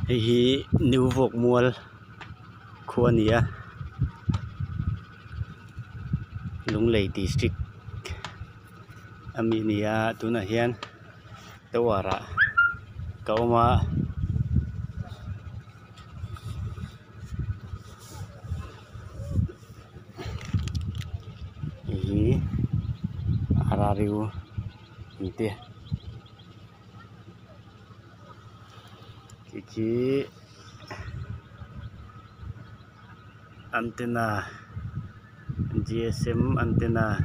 hi new vok mual khuania Lunglei district ami nia tuna hian tawara kauma hi arariu inte kiki antenna GSM antenna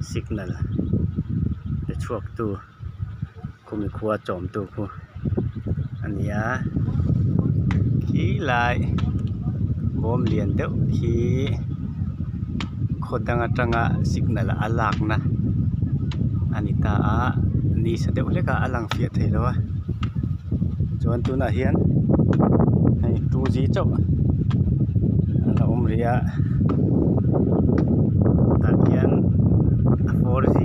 signal the chuak tu kumi khuwa chom tu khu ania ki lai bom lian deuh khi khodanga tanga signal alak na anita a ni sa deuh leka alang fia theilowa chuan tuna hian hei 2G chau ala umria takian 4G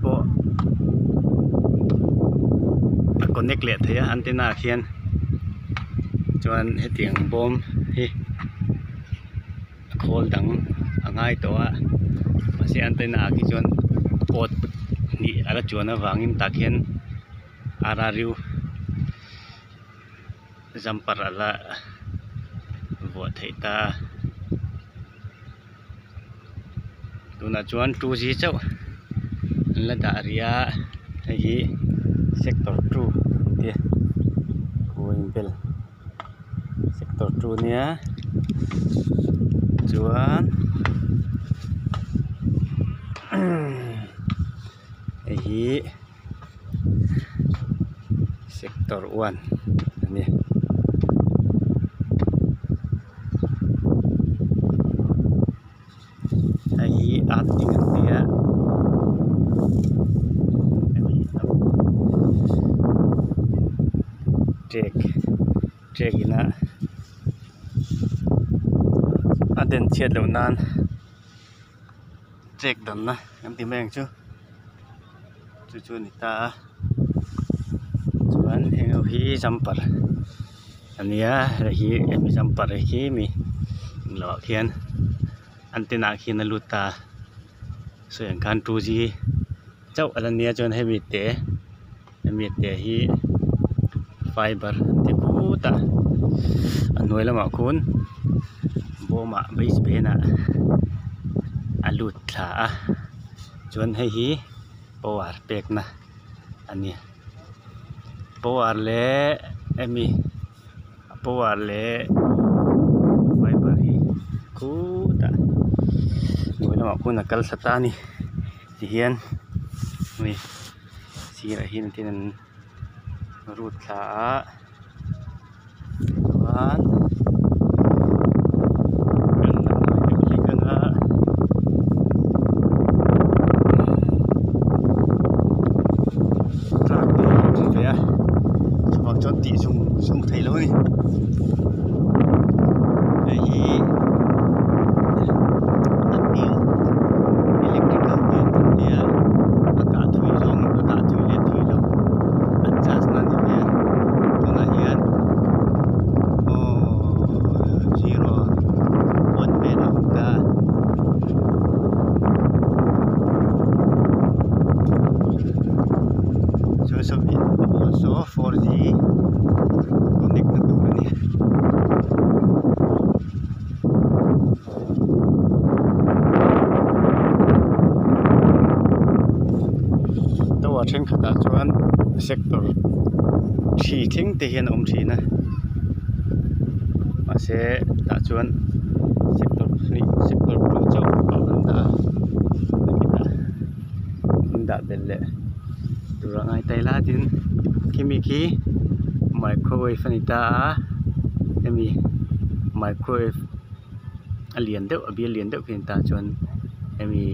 po connect le thaya antenna khian chuan hetiang bom hi khol dang angai towa masi antenna ki chuan pot ni ala chuana wangin takian arariu jampar ala vo theita tuna chuan 2G chau la da ria hi sector 2 te Kuimbel sector 2 nia chuan hi sector 1 ni ai ating dia trek ina aden chiat lo nan trek dan na am ti meng chu ni ta chuan heng hi jampar ania hi em jampar hi mi lo khian antenna khian luta so yang kan 2G chau alania chuan hemi te hi fiber te puta anoi lama kun boma base bena alut tha a chuan hei hi power pack na ania power le emi power le fiber hi kuta noi lama kun akal satani ti hian mi sira hin tinan rut tha a chuan chọn tỷ dùng thấy lối đây electrical bill dia agak thui long le thui long adjust na dia tuna hian zero one bed ta so also 4G connect na to ni to wa theng khata chuan sector 3 thing te hian om thina ase ta chuan sector 3 sector 2 chau da belle turangai taila din kimiki microwave anita emi microwave alien deuh abi alien deuh kinta chuan emi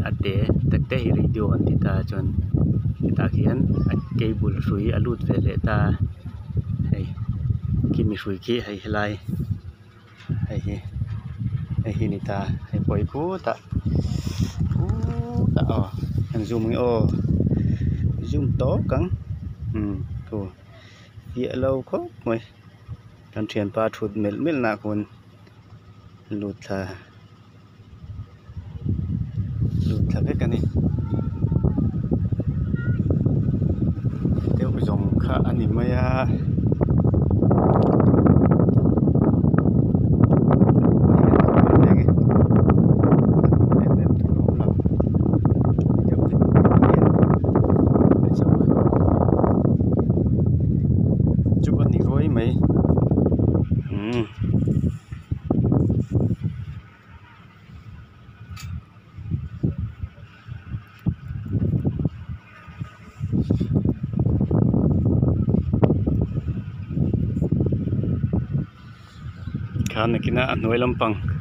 ate takte hi radio antita chuan ta khian cable hrui alut vele ta hei kimi hrui ki hei helai hei hi ni ta hei poi puta zoom to kang tu bia lâu khóc mày tan thiền pa thụt mel mel na kun lụt thà biết cái này tiêu dùng khá anh em mày à chụp anh đi rồi mày khá này kia na nuôi lắm bằng